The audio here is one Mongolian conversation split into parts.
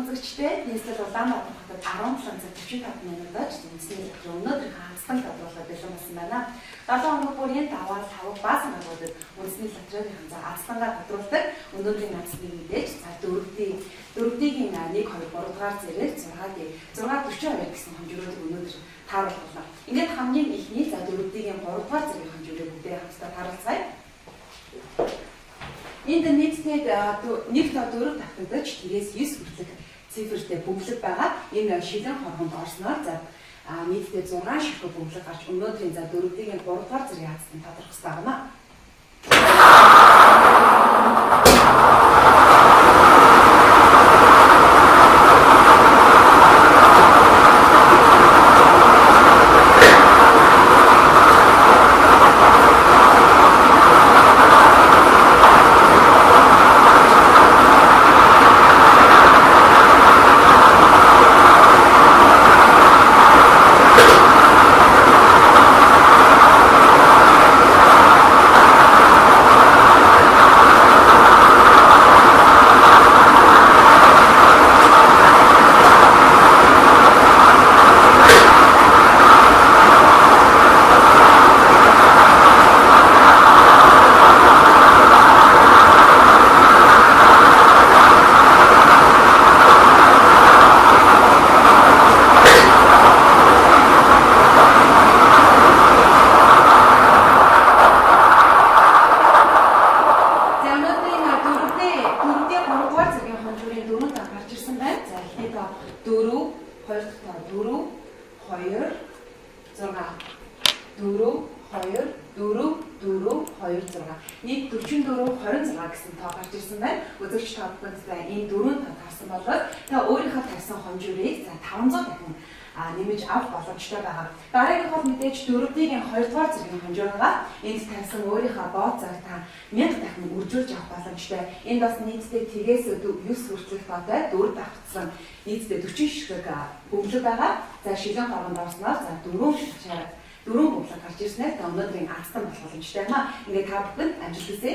үзэгчтэй нийслэл Улаанбаатар хотод 17:45 минутад үндэсний өнөөдрийн хагасхан бодлогоо бэлэн болсон байна. 7 хоног бүрийн даваа тавг баасан агуулдаг үндэсний лотерейн азлангаа тодруулдаг өнөөдрийн азлын мэдээж за дөрөвдийн 1 2 3 дугаар зэрэг 6:42 гэсэн хэмжүүрээр өнөөдөр таарууллаа. Ингээд хамгийн ихний за дөрөвдийн 3 дугаар зэргийн хэмжүүрээр бүгдээ хамтдаа тааруулцгаая. Энд нийтдээ 1 4 давтагдаж тэрээс 9 хүртэлх цифртэй бөмбөлөг байгаа. Энэ шилэн хоргонд орсноор за нийтдээ 6 ширхэг бөмбөлөг гарч өнөөдрийн за 4-ийн 3 дугаар зэргийн хагасны тодорхой хэсэг байна. Нийт 44-26 гэсэн тоо гарч ирсэн байна. Үзэгч та бүхэнд энэ дөрөв тоо тарсан болоод та өөрийнхөө тавьсан хонжуурыг за 500 дахин нэмж авах боломжтой байгаа. Дараагийн хол мэдээж 4-ийн 2 дугаар зэргийн хонжуургаа энд тавьсан өөрийнхөө боо цаг та 1000 дахин үржүүлж авах боломжтой. Энд бас нийтдээ тгээс 9 хүртэлх тоотой 4 давтсан нийтдээ 40 ширхэг бөмбөлөг байгаа. За шилэн хоргонд орсноор за 4 бөмбөлөг гарч ирснээр өнөөдрийн азтан болох боломжтой байна. Ингээд та бүхэнд амжилт хүсье.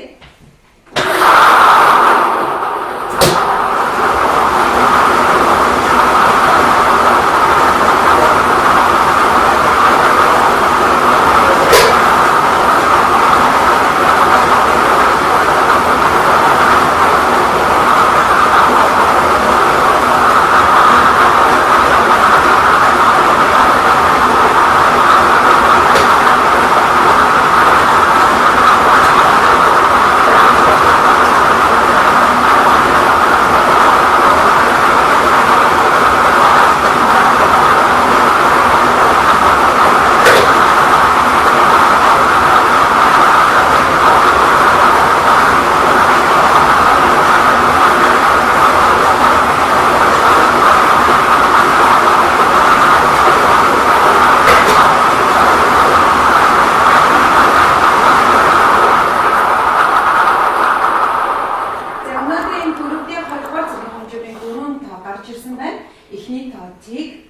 Эхний тоо тиг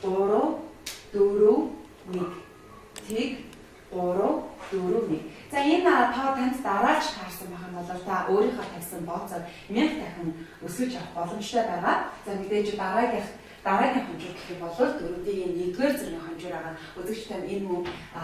3 4 1 тиг 3 4 1. За энэ тоо танд дараалж таарсан байх юм бол та өөрийнхөө тавьсан бооцоор 1000 дахин өсгөж авах боломжтой байгаа. За мэдээж дараагийн хонжуур гэх юм бол 4-ийн 1-р зэргийн хонжуур байгаа. Үзэгч тань энэ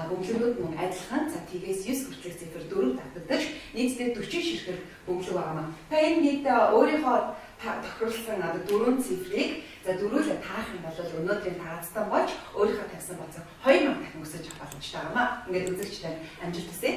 бөмбөлгүүд мөн адилхан за тгээс 9 хүртэлх цифр 4 давтагдаж нийтдээ 40 ширхэг бөмбөлөг байгаа. Та энэ нийт өөрийнхөө тохируулсан 4 цифрыг за дөрүүлээ таах юм бол өнөөдрийн таацтан болж өөрийнхөө тавьсан бооцоо 2000 дахин өсөж авах боломжтой байна. Ингээд үзэгч тань амжилт хүсье.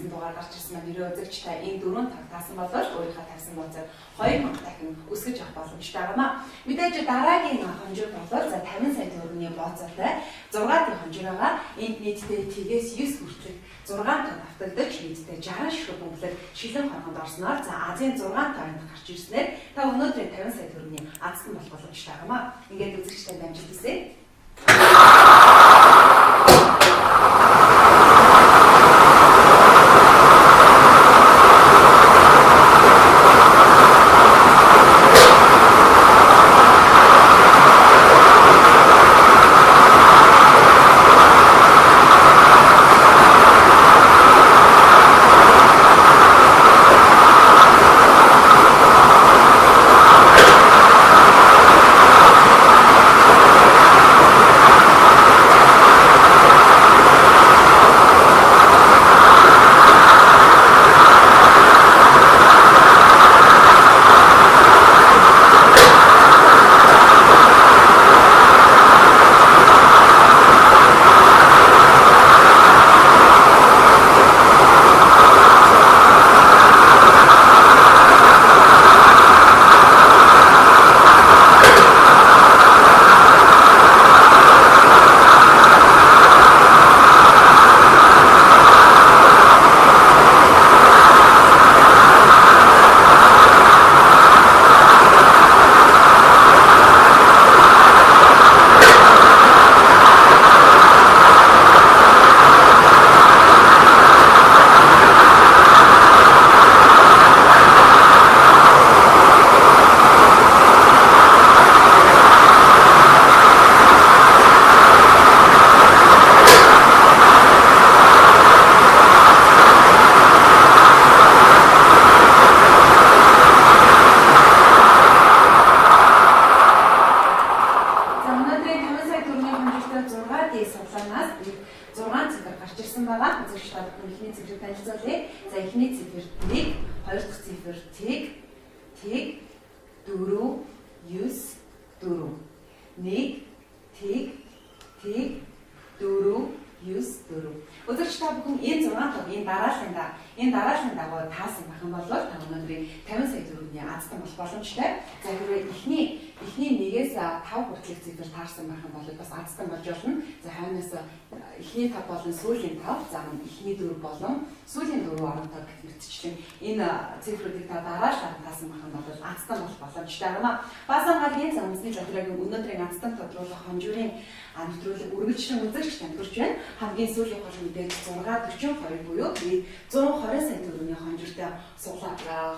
дугаар гарч ирсэн маань ерөө үзэгчтэй энэ дөрөв тав таасан болоод өөрийнхөө тавьсан бууцаар 2000 дахин өсгөж авах боломжтой байна. Мэдээж дараагийн хонжир болоод за 50 сая төгрөгийн бууцаатай 6 дахь хонжир байгаа. Энд нийтдээ тгээс 9 хүртэл 6 тонн автагдаж нийтдээ 60 ширхэг бөмбөлөг шилэн хоргонд орсноор за Азийн 6 тоонд гарч ирснээр та өнөөдөр 50 сая төгрөгийн азтан болох боломжтой байна. Ингээд үзэгчтэй дамжуулж үзье. Энэ дарааллын дагуу таасан байх юм бол та өнөөдрийн 50 сая төгрөгийн азтан болох боломжтой. За хэрвээ эхний нэгээс 5 хүртэлх цифр таарсан байх юм бол бас азтан болж болно. За хойноос эхний 5 болон сүүлийн 5, за эхний 4 болон сүүлийн 4 оронтой гэх мэтчлэн энэ цифруудыг та дараалал таасан байх юм бол азтан болох боломжтой байна. Баасан гаргийн зам үндэсний жаглагийн өнөөдрийн азтан тодруулах хонжирын нэвтрүүлэг үргэлжлэн үзэгч танд хүрч байна. Хамгийн сүүлийн хол мэдээлэл 642 буюу 120 сая төгрөгийн хонжиртай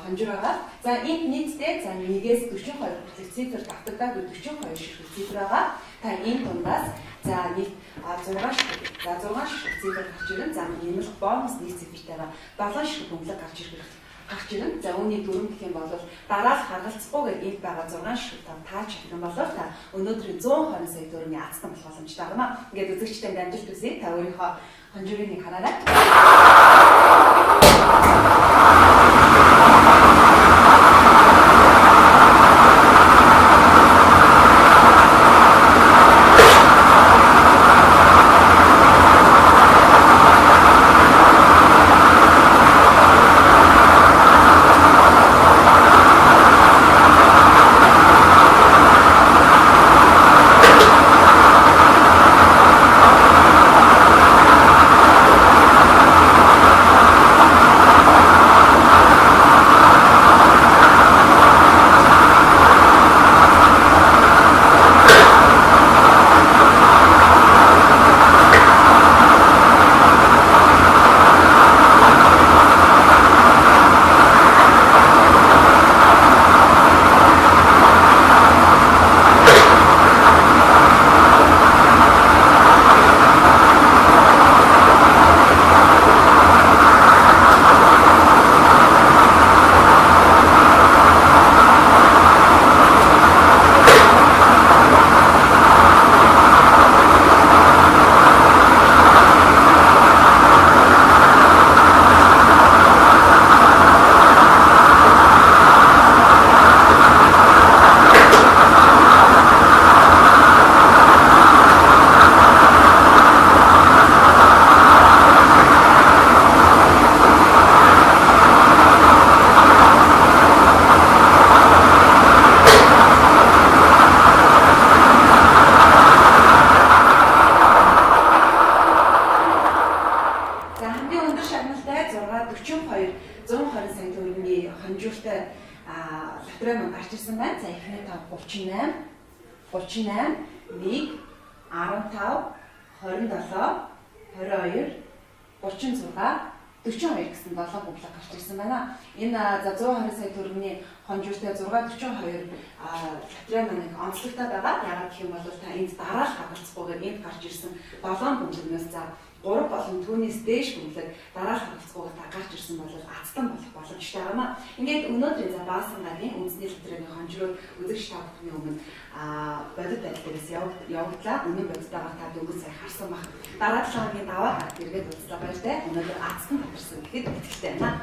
хонжир байгаа. За энд нийтдээ за 1-ээс 42 хүртэлх цифр давтагдаагүй 42 ширхэг цифр байгаа. Та энэ дундаас за нийт 6 ширхэг цифр гарч ирэн. За нэмэлт бонус нэг цифртайгаа 7 ширхэг бөмбөлөг гарч ирэн. За үүний дөрөв гэх юм бол дараалал харгалцахгүйгээр энд байгаа 6 ширхэг таач гэх юм бол та өнөөдрийн 120 сая төгрөгийн азтан болох боломжтой байна. Ингээд үзэгчтэй дамжуулт үзье. Та өөрийнхөө хонжирыг нэг хараарай. 42 120 сая төгрөгийн хонжууртай лотерей маань гарч ирсэн байна. За эхний тав 38 38 1 15 27 22 36 42 гэсэн 7 гуглаа гарч ирсэн байна. Энэ за 120 сая төгрөгийн хонжууртай 642 лотерей маань онцлогтой байгаа. Яагаад гэх юм бол та энд дараах хагалцгүйгээр энд гарч ирсэн 7 гүнзгнээс за 3 болон түүнээс дээш гүнзэг дараах хагалцгүйгээр та гарч ирсэн бол азтан болох боломжтой байна. Ингээд өнөөдрийн за баасан гарагийн үндэсний лотерейн хонжроо үзэгч та бүхний өмнө бодит байдал дээрээс явагдлаа. Өнөө бодитойгоор та дөнгөж сая харсан баг. Дараа 7 хоногийн даваа гарт эргээд уулзлаа баяртай. Өнөөдөр азтан тавьсан гэхэд итгэлтэй байна.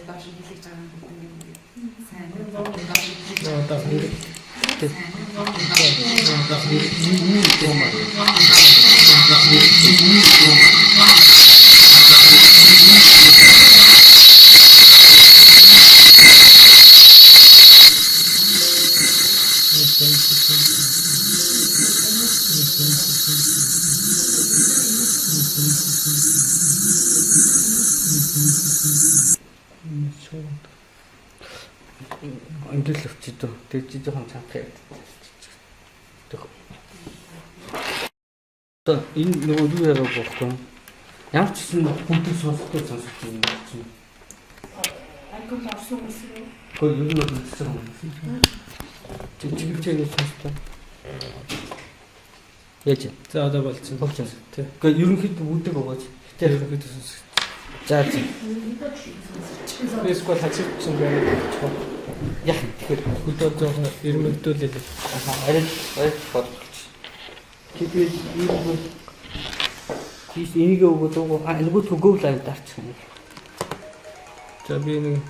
доош хэлж байгаа юм гэдэг. Сайн. Одоо хэрэг Эндэл өвчтөө тэгж жоохон цаах юм. Одоо энэ нөгөө юу яриаг бохгүй. Ямар ч гэсэн бүдэл сонсохтой сонсож байна чинь. Алкогол орсон хүмүүс үү? Гэхдээ юу нэг хэлсэн юм. Чиглэлчээ сонсдог. Яаж. За одоо болчихсон. Болчихсон. Гэхдээ ерөнхийдөө бүдэг өгөөч. Гэтэ ерөнхийдөө сонсох. За за. Фэйсбүүк хачигдсан байна. Яах тэгэхээр Хөдөө жоохон ирмэгдүүлээ. Арай бодлогч. Тэгээр энийг өгөөд энийг төгөв лайв дарчих юм. За би нэг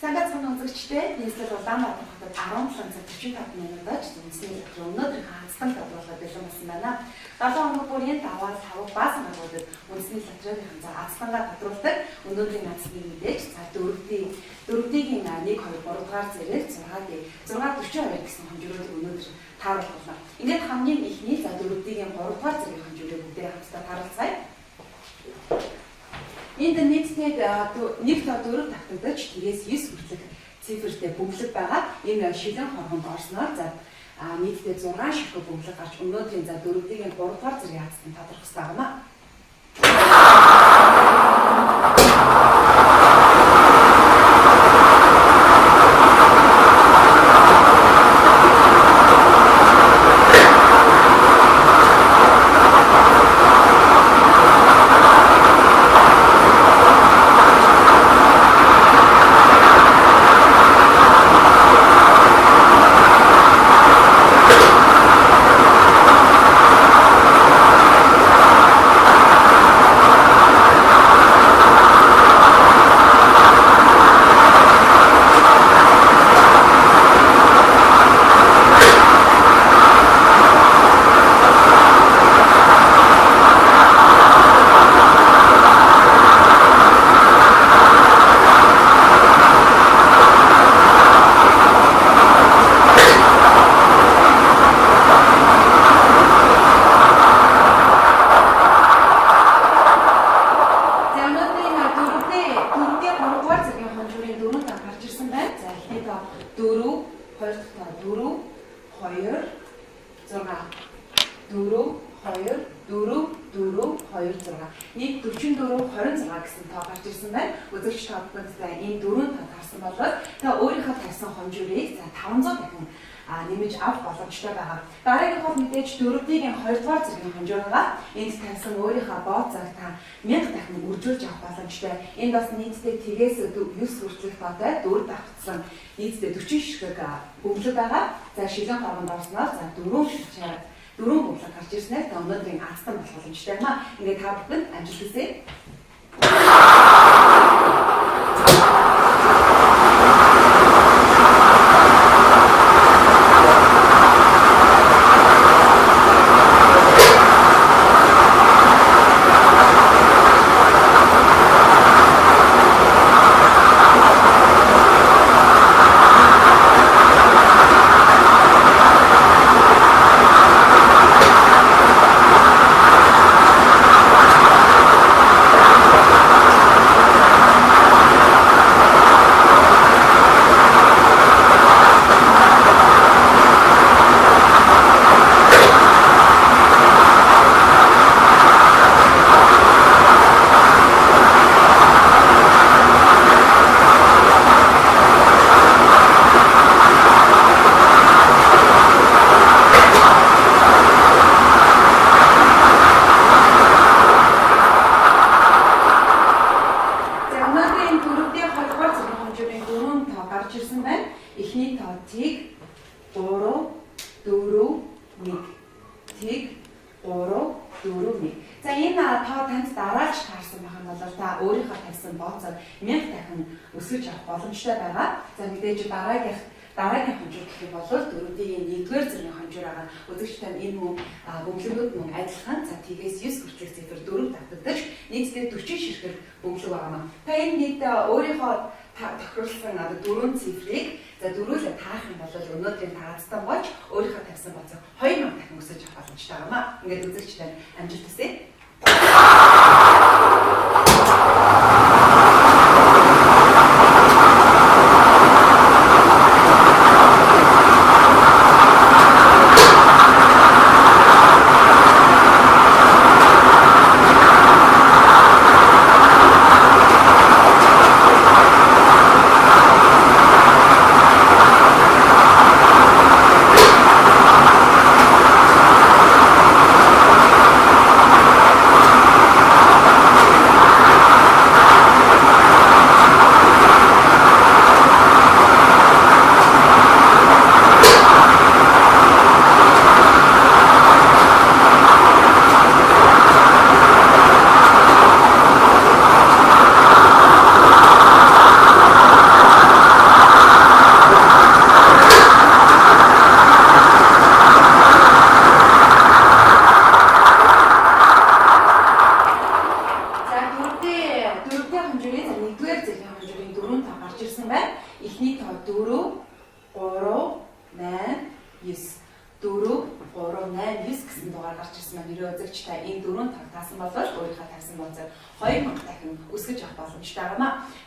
Сангацхан үзэгчтэй нийслэл Улаанбаатар хотод 17 цаг 45 минутад үндэсний өнөөдрийн ханцлан бодлого бэлэн болсон байна. 7 хоног бүрийн 5 баасан байгууллагад үндэсний лотерейн ханцаа азлангаар тодруулдаг. Өнөөдрийн азлын мэдээж за 4-ийн 1 2 3 дугаар зэрэг 642 гэсэн хэмжүүрээр өнөөдөр таарууллаа. Ингээд хамгийн ихний за 4-ийн 3 дугаар зэрэг хэмжүүрээр бүгдээ хамтдаа тааруулцгаая. Энд нийтдээ 1 4 татагдаж тэрээс 9 хүртэлх цифртэй бөмбөлөг байгаа. Энэ шилэн хоргонд орсноор за нийтдээ 6 ширхэг бөмбөлөг гарч өнөөдрийн за 4-ийн 3 дугаар зэргийн хацтанд тодорхой хэрэгтэй байна. Нийт 44 26 гэсэн тоо гарч ирсэн байна. Үзэгч та бүхэндээ энэ дөрөв тоо гарсан болоод та өөрийнхөө тавьсан хонжуурыг за 500 дахин нэмж авах боломжтой байгаа. Дараагийн хол мэдээж 4-ийн 2 дугаар зэргийн хонжуураа энд тавьсан өөрийнхөө боо цаг та 1000 дахин үржүүлж авах боломжтой. Энд бас нийтдээ тгээс 9 хүртэлх тоотой 4 давтсан нийтдээ 40 ширхэг бөмбөлөг байгаа. За шилэн хоргонд орсноор за 4 бөмбөлөг гарч ирснээр та өнөөдрийн азтан болох боломжтой байна. Ингээд та бүхэнд амжилт хүсье. За энэ та танд дараач таарсан байх нь бол та өөрийнхөө тавьсан бооцоор 1000 дахин өсгөж авах боломжтой байгаа. За мэдээж дараагийн хонжуур гэх юм бол дөрөвдийн 1-р зэргийн хонжуур байгаа. Үзэгч тань энэ мөн бөмбөлгүүд мөн адилхан. За тгээс 9 хүртэлх цифр 4 давтагдаж нийтдээ 40 ширхэг бөмбөлөг байгаа. Та энэ нийт өөрийнхөө тохируулсан 4 цифрыг за дөрүүлээ таах юм бол өнөөдрийн таацтан болж өөрийнхөө тавьсан бооцоо 2000 дахин өсгөж авах боломжтой байгаа. Ингээд үзэгч тань амжилт хүсье.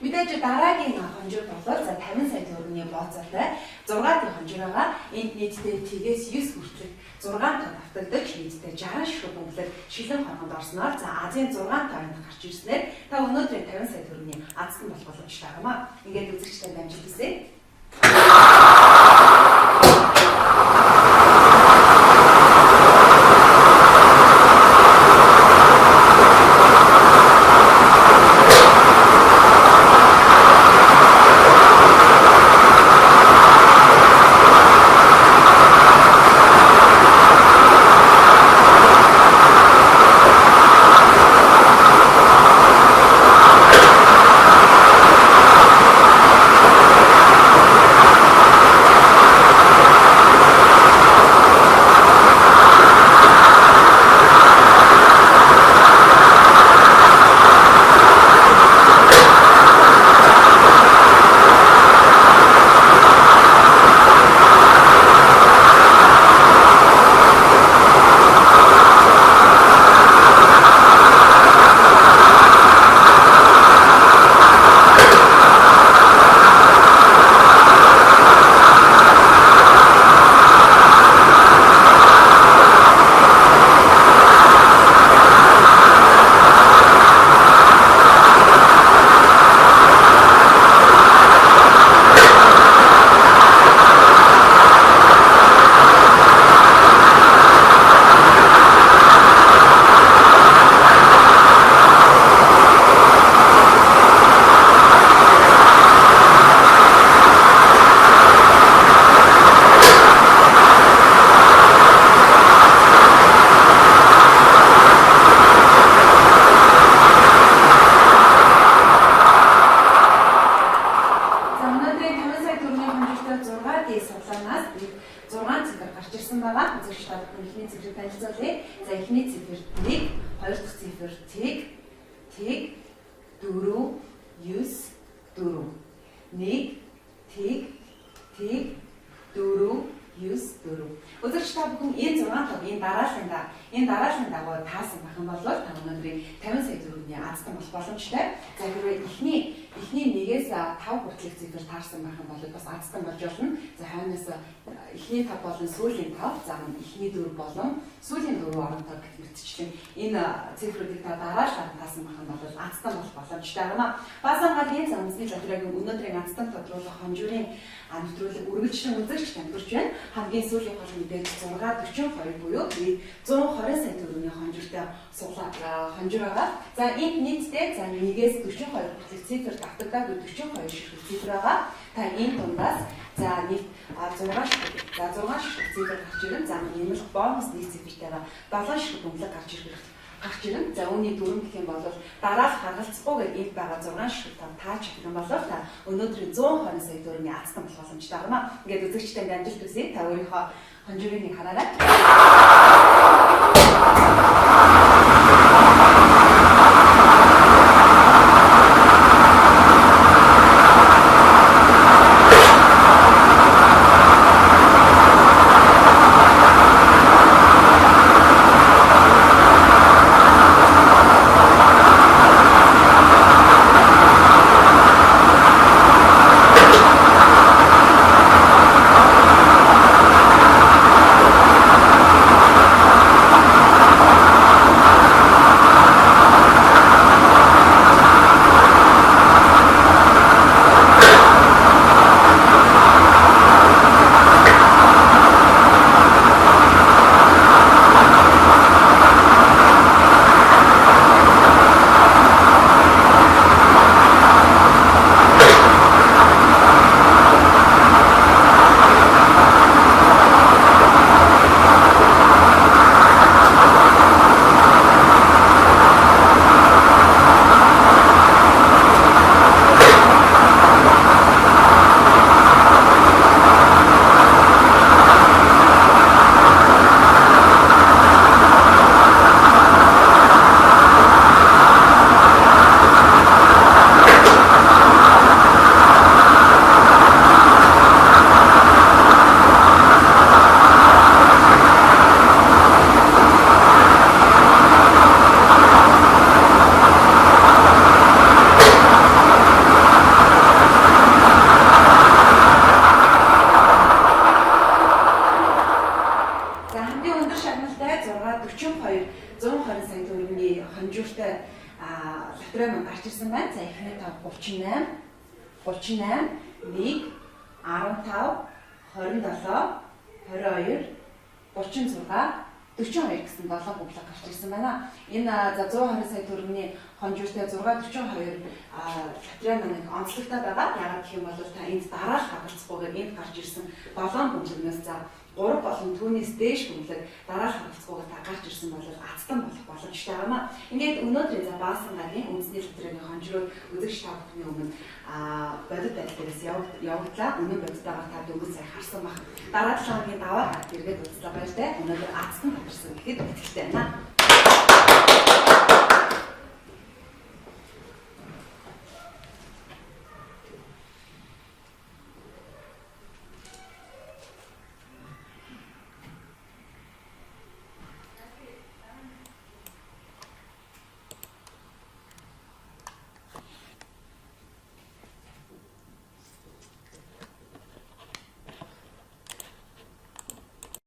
Мэдээж дараагийн хонжуур болоод за 50 сая төгрөгийн бооцоотой 6 дахь хонжуур байгаа. Энд нийтдээ тгээс 9 хүртэл 6 тоо давтагдаж нийтдээ 60 ширхэг бөмбөлөг шилэн хоргонд орсноор за Азийн 6 тоонд гарч ирснээр та өнөөдрийн 50 сая төгрөгийн азтан болох боломжтой байгаа. Ингээд үзэгчтэй амжилт хүсье. Энэ дарааллын дагуу таасан байх юм бол та өнөөдрийн 50 сая төгрөгийн азтан болох боломжтой. За хэрвээ эхний 1-ээс 5 хүртэлх цифр таарсан байх юм бол бас азтан болж болно. За хойноос эхний 5 болон сүүлийн 5, за эхний 4 болон сүүлийн 4 оронтой гэх мэтчлэн энэ цифруудыг та дараалал таасан байх юм бол азтан болох боломжтой байна. Баасангагийн замсны захираагийн өнөөдрийн азтан тодруулах хонжуурын нэвтрүүлэг үргэлжлэн үзэгч тамирч байна. Хамгийн сүүлийн гол мэдээлэл 642 буюу 120 сая төгрөгийн хонжиртай хонжир байгаа. За энд нийтдээ за 1-ээс 42 хүртэлх цифр давтагдаад 42 ширхэг цифр байгаа. Та энэ дундаас за нийт 6 ширхэг цифр гарч ирэн за нэмэлт бонус нэг цифртайгаа 7 ширхэг бөмбөлөг гарч ирэх гарч ирнэ. За үүний дүрм гэх юм бол дараах харгалцахгүй гэж энд байгаа 6 шүлэг таач чадсан болов та өнөөдөр 120 сая төгрөгийн азтан болох боломжтой байна. Ингээд үзэгчтэй амжилт хүсье. Та өөрийнхөө хонжирыг хараарай. Лотерейд гарч ирсэн байна. За эхний тав 38, 38, 1, 15, 27, 22, 36, 42 гэсэн 7 бүлэг гарч ирсэн байна. Энэ за 120 сая төгрөгийн хонжууртай 642 лотерей маань онцлогтой байгаа. Яагаад гэх юм бол та энд дараах хагалцгүйгээр энд гарч ирсэн 7 бүлэгнээс за 3 болон түүнээс дээш бүлэг дараах хагалцгүйгээр та гарч ирсэн бол азтан болох боломжтой байна. Ингээд өнөөдрийн за баасан гарагийн үндэсний лотерейн хонжрууд үзэгч та бүхний өмнө бодит байдал дээрээс явууллаа. Өнөө бодитойгоор та дөнгөж сая харсан баг. Дараа 7 хоногийн даваа гарт иргэд үзлээ баяртай. Өнөөдөр азтан гарсан гэхэд итгэлтэй байна.